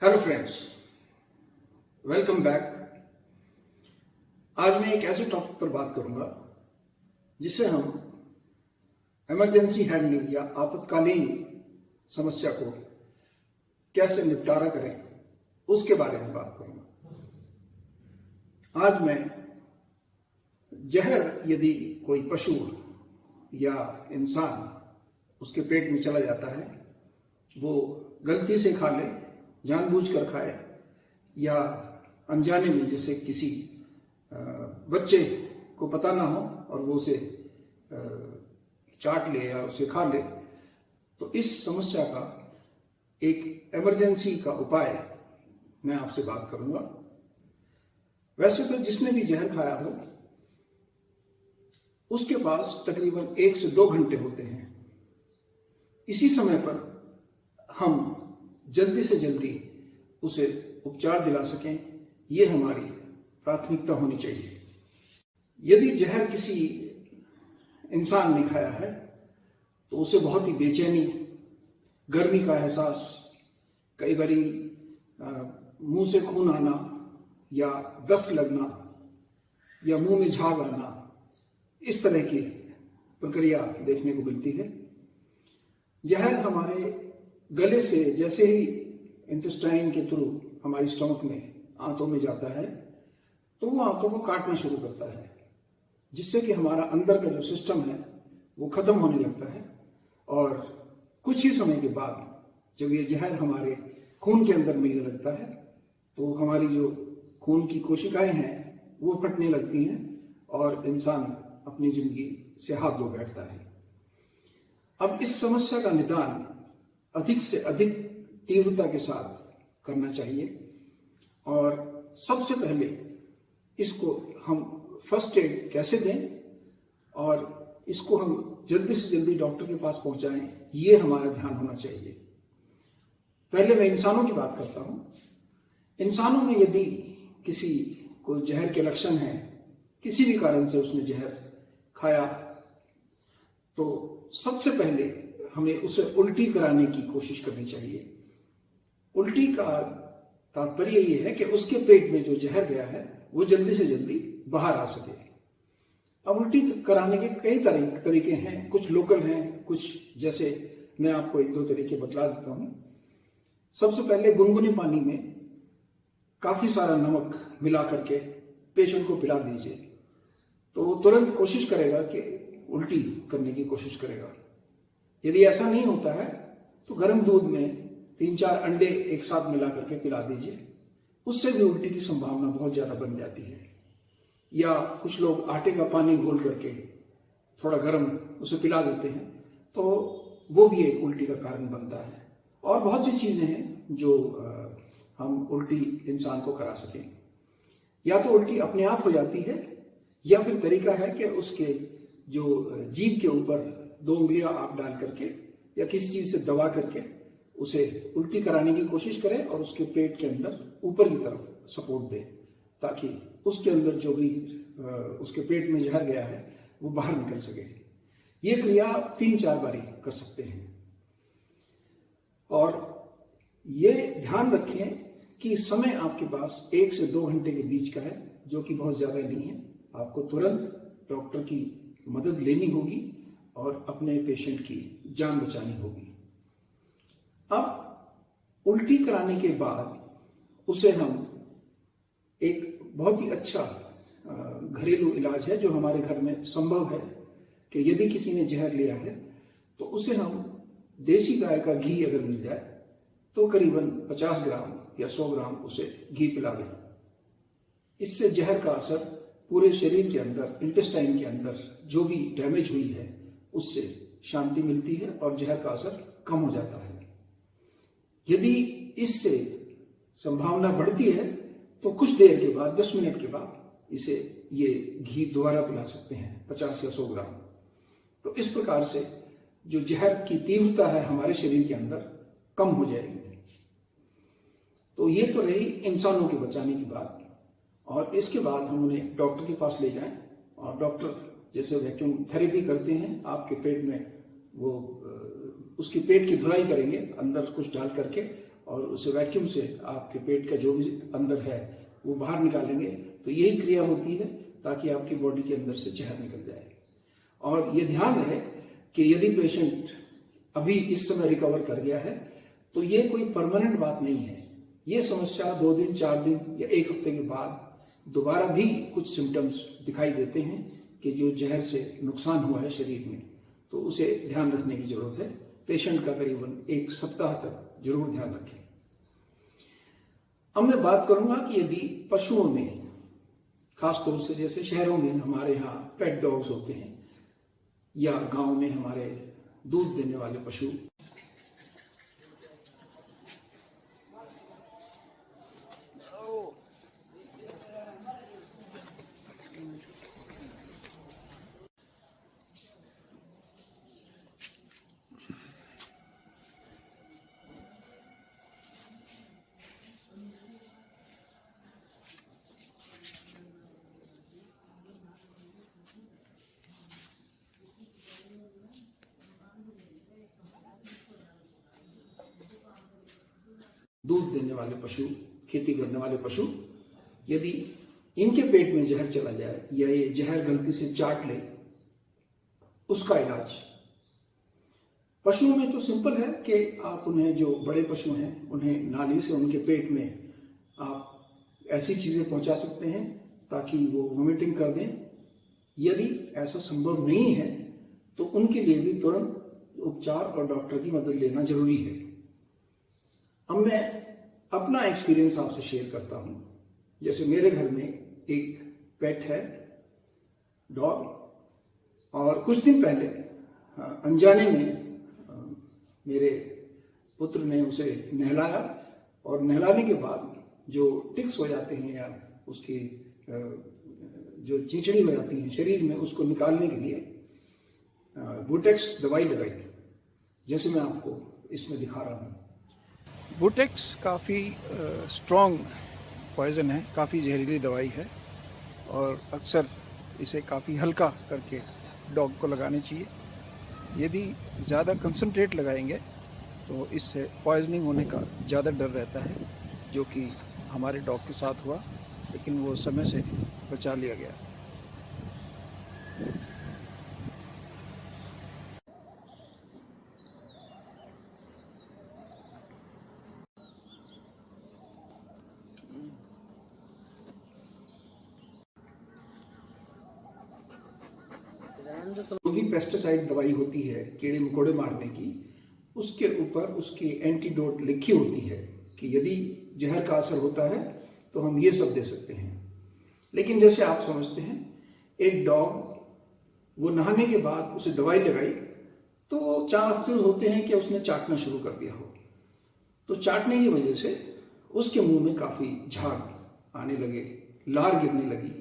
Hello friends, welcome back. आज मैं एक ऐसे टॉपिक पर बात करूंगा जिसे हम इमरजेंसी हैंडलिंग या आपातकालीन समस्या को कैसे निपटारा करें उसके बारे में बात करूंगा। आज मैं जहर यदि कोई पशु या इंसान उसके पेट में चला जाता है, वो गलती से खा ले, जानबूझकर खाए या अनजाने में, जैसे किसी बच्चे को पता ना हो और वो उसे चाट ले या उसे खा ले, तो इस समस्या का एक इमरजेंसी का उपाय मैं आपसे बात करूंगा। वैसे तो जिसने भी जहर खाया हो उसके पास तकरीबन 1 से 2 घंटे होते हैं। इसी समय पर हम जल्दी से जल्दी उसे उपचार दिला सकें, ये हमारी प्राथमिकता होनी चाहिए। यदि जहर किसी इंसान ने खाया है तो उसे बहुत ही बेचैनी, गर्मी का एहसास, कई बारी मुंह से खून आना या दस्त लगना या मुंह में झाग आना, इस तरह की प्रक्रिया देखने को मिलती है। जहर हमारे गले से जैसे ही इंटेस्टाइन के थ्रू हमारी स्टमक में, आंतों में जाता है, तो वो आंतों को काटना शुरू करता है, जिससे कि हमारा अंदर का जो सिस्टम है वो खत्म होने लगता है। और कुछ ही समय के बाद जब ये जहर हमारे खून के अंदर मिलने लगता है तो हमारी जो खून की कोशिकाएं हैं वो फटने लगती हैं और इंसान अपनी जिंदगी से हाथ धो बैठता है। अब इस समस्या का निदान अधिक से अधिक तीव्रता के साथ करना चाहिए और सबसे पहले इसको हम फर्स्ट एड कैसे दें और इसको हम जल्दी से जल्दी डॉक्टर के पास पहुंचाएं, ये हमारा ध्यान होना चाहिए। पहले मैं इंसानों की बात करता हूं। इंसानों में यदि किसी को जहर के लक्षण हैं, किसी भी कारण से उसने जहर खाया, तो सबसे पहले हमें उसे उल्टी कराने की कोशिश करनी चाहिए। उल्टी का तात्पर्य ये है कि उसके पेट में जो जहर गया है वो जल्दी से जल्दी बाहर आ सके। अब उल्टी कराने के कई तरीके हैं, कुछ लोकल हैं, कुछ जैसे मैं आपको 1-2 तरीके बतला देता हूं। सबसे पहले गुनगुने पानी में काफी सारा नमक मिला करके पेशेंट को पिला दीजिए, तो वो तुरंत कोशिश करेगा कि उल्टी करने की कोशिश करेगा। यदि ऐसा नहीं होता है तो गर्म दूध में 3-4 अंडे एक साथ मिला करके पिला दीजिए, उससे भी उल्टी की संभावना बहुत ज्यादा बन जाती है। या कुछ लोग आटे का पानी घोल करके थोड़ा गर्म उसे पिला देते हैं, तो वो भी एक उल्टी का कारण बनता है। और बहुत सी चीजें हैं जो हम उल्टी इंसान को करा सकें। या तो उल्टी अपने आप हो जाती है, या फिर तरीका है कि उसके जो जीभ के ऊपर 2 उंगलियां आप डाल करके या किसी चीज से दबा करके उसे उल्टी कराने की कोशिश करें और उसके पेट के अंदर ऊपर की तरफ सपोर्ट दें, ताकि उसके अंदर जो भी उसके पेट में जहर गया है वो बाहर निकल सके। ये क्रिया 3-4 बारी कर सकते हैं। और ये ध्यान रखें कि समय आपके पास 1 से 2 घंटे के बीच का है, जो कि बहुत ज्यादा नहीं है। आपको तुरंत डॉक्टर की मदद लेनी होगी और अपने पेशेंट की जान बचानी होगी। अब उल्टी कराने के बाद उसे हम एक बहुत ही अच्छा घरेलू इलाज है जो हमारे घर में संभव है कि यदि किसी ने जहर लिया है तो उसे हम देसी गाय का घी अगर मिल जाए तो करीबन 50 ग्राम या 100 ग्राम उसे घी पिला दें। इससे जहर का असर पूरे शरीर के अंदर, इंटेस्टाइन के अंदर जो भी डैमेज हुई है उससे शांति मिलती है और जहर का असर कम हो जाता है। यदि इससे संभावना बढ़ती है तो कुछ देर के बाद, 10 मिनट के बाद, इसे ये घी दोबारा पिला सकते हैं 50 या 100 ग्राम। तो इस प्रकार से जो जहर की तीव्रता है हमारे शरीर के अंदर कम हो जाएगी। तो ये तो रही इंसानों के बचाने की बात। और इसके बाद हम उन्हें डॉक्टर के पास ले जाएं और डॉक्टर जैसे वैक्यूम थेरेपी करते हैं, आपके पेट में वो उसके पेट की धुलाई करेंगे अंदर कुछ डाल करके और उसे वैक्यूम से आपके पेट का जो भी अंदर है वो बाहर निकालेंगे। तो यही क्रिया होती है ताकि आपकी बॉडी के अंदर से जहर निकल जाए। और ये ध्यान रहे कि यदि पेशेंट अभी इस समय रिकवर कर गया है तो ये कोई परमानेंट बात नहीं है। ये समस्या 2 दिन 4 दिन या 1 हफ्ते के बाद दोबारा भी कुछ सिम्टम्स दिखाई देते हैं कि जो जहर से नुकसान हुआ है शरीर में, तो उसे ध्यान रखने की जरूरत है। पेशेंट का करीबन 1 सप्ताह तक जरूर ध्यान रखें। अब मैं बात करूंगा कि यदि पशुओं में, खासतौर से जैसे शहरों में हमारे यहाँ पेट डॉग्स होते हैं या गांव में हमारे दूध देने वाले पशु, दूध देने वाले पशु, खेती करने वाले पशु, यदि इनके पेट में जहर चला जाए या ये जहर गलती से चाट ले, उसका इलाज पशुओं में तो सिंपल है कि आप उन्हें, जो बड़े पशु हैं, उन्हें नाली से उनके पेट में आप ऐसी चीजें पहुंचा सकते हैं ताकि वो वोमिटिंग कर दें। यदि ऐसा संभव नहीं है तो उनके लिए भी तुरंत उपचार और डॉक्टर की मदद लेना जरूरी है। अब मैं अपना एक्सपीरियंस आपसे शेयर करता हूं। जैसे मेरे घर में एक पेट है, डॉग, और कुछ दिन पहले अनजाने में मेरे पुत्र ने उसे नहलाया, और नहलाने के बाद जो टिक्स हो जाते हैं या उसकी जो चींचड़ी हो जाती है शरीर में, उसको निकालने के लिए बुटेक्स दवाई लगाई, जैसे मैं आपको इसमें दिखा रहा हूँ। बुटेक्स काफ़ी स्ट्रॉन्ग पॉइजन है, काफ़ी जहरीली दवाई है, और अक्सर इसे काफ़ी हल्का करके डॉग को लगानी चाहिए। यदि ज़्यादा कंसंट्रेट लगाएंगे तो इससे पॉइजनिंग होने का ज़्यादा डर रहता है, जो कि हमारे डॉग के साथ हुआ, लेकिन वो समय से बचा लिया गया। जो भी पेस्टिसाइड दवाई होती है कीड़े मकोड़े मारने की, उसके ऊपर उसकी एंटीडोट लिखी होती है कि यदि जहर का असर होता है तो हम ये सब दे सकते हैं। लेकिन जैसे आप समझते हैं, एक डॉग, वो नहाने के बाद उसे दवाई लगाई तो चांसेस होते हैं कि उसने चाटना शुरू कर दिया हो। तो चाटने की वजह से उसके मुंह में काफ़ी झाग आने लगे, लार गिरने लगी।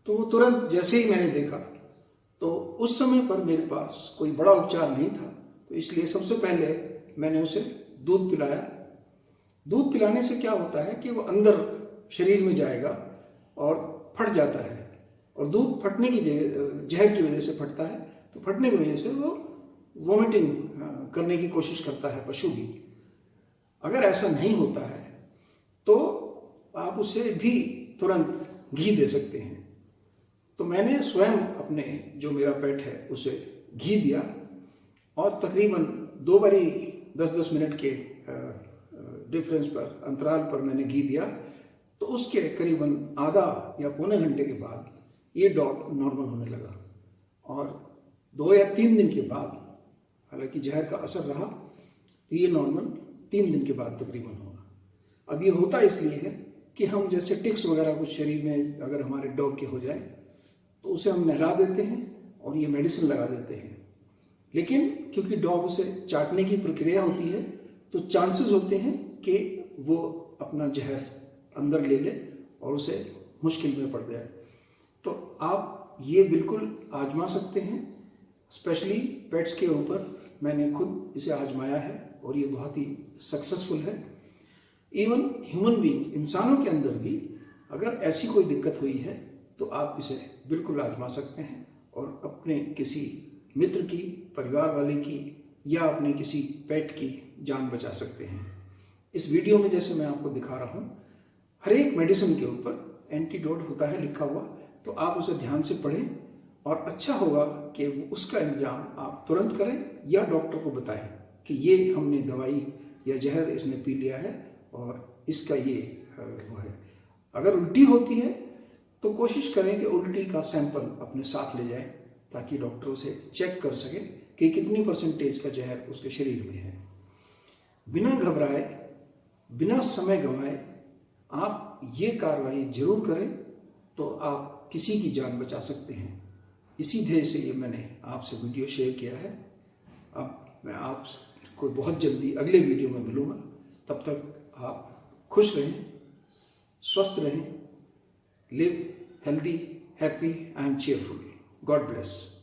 तो वो तुरंत, जैसे ही मैंने देखा, तो उस समय पर मेरे पास कोई बड़ा उपचार नहीं था, तो इसलिए सबसे पहले मैंने उसे दूध पिलाया। दूध पिलाने से क्या होता है कि वो अंदर शरीर में जाएगा और फट जाता है, और दूध फटने की जहर की वजह से फटता है, तो फटने की वजह से वो वोमिटिंग करने की कोशिश करता है पशु भी। अगर ऐसा नहीं होता है तो आप उसे भी तुरंत घी दे सकते हैं। तो मैंने स्वयं अपने, जो मेरा पेट है, उसे घी दिया, और तकरीबन 2 बारी 10-10 मिनट के डिफरेंस पर, अंतराल पर मैंने घी दिया। तो उसके करीबन आधा या पौने घंटे के बाद ये डॉग नॉर्मल होने लगा, और 2 या 3 दिन के बाद, हालांकि जहर का असर रहा, तो ये नॉर्मल 3 दिन के बाद तकरीबन होगा। अब ये होता इसलिए है कि हम जैसे टिक्स वगैरह कुछ शरीर में अगर हमारे डॉग के हो जाए तो उसे हम नहला देते हैं और ये मेडिसिन लगा देते हैं। लेकिन क्योंकि डॉग उसे चाटने की प्रक्रिया होती है, तो चांसेस होते हैं कि वो अपना जहर अंदर ले ले और उसे मुश्किल में पड़ जाए। तो आप ये बिल्कुल आजमा सकते हैं, स्पेशली पेट्स के ऊपर। मैंने खुद इसे आजमाया है और ये बहुत ही सक्सेसफुल है। इवन ह्यूमन बीइंग, इंसानों के अंदर भी अगर ऐसी कोई दिक्कत हुई है तो आप इसे बिल्कुल आजमा सकते हैं और अपने किसी मित्र की, परिवार वाले की, या अपने किसी पेट की जान बचा सकते हैं। इस वीडियो में जैसे मैं आपको दिखा रहा हूँ, हर एक मेडिसिन के ऊपर एंटीडोट होता है लिखा हुआ, तो आप उसे ध्यान से पढ़ें और अच्छा होगा कि उसका इंतजाम आप तुरंत करें या डॉक्टर को बताएं कि ये हमने दवाई या जहर इसने पी लिया है और इसका ये वो है। अगर उल्टी होती है तो कोशिश करें कि उल्टी का सैंपल अपने साथ ले जाएं ताकि डॉक्टर उसे चेक कर सके कि कितनी परसेंटेज का जहर उसके शरीर में है। बिना घबराए, बिना समय गंवाए आप ये कार्रवाई जरूर करें तो आप किसी की जान बचा सकते हैं। इसी ध्येय से ये मैंने आपसे वीडियो शेयर किया है। अब मैं आपको बहुत जल्दी अगले वीडियो में मिलूँगा। तब तक आप खुश रहें, स्वस्थ रहें, live healthy, happy and cheerful. God bless.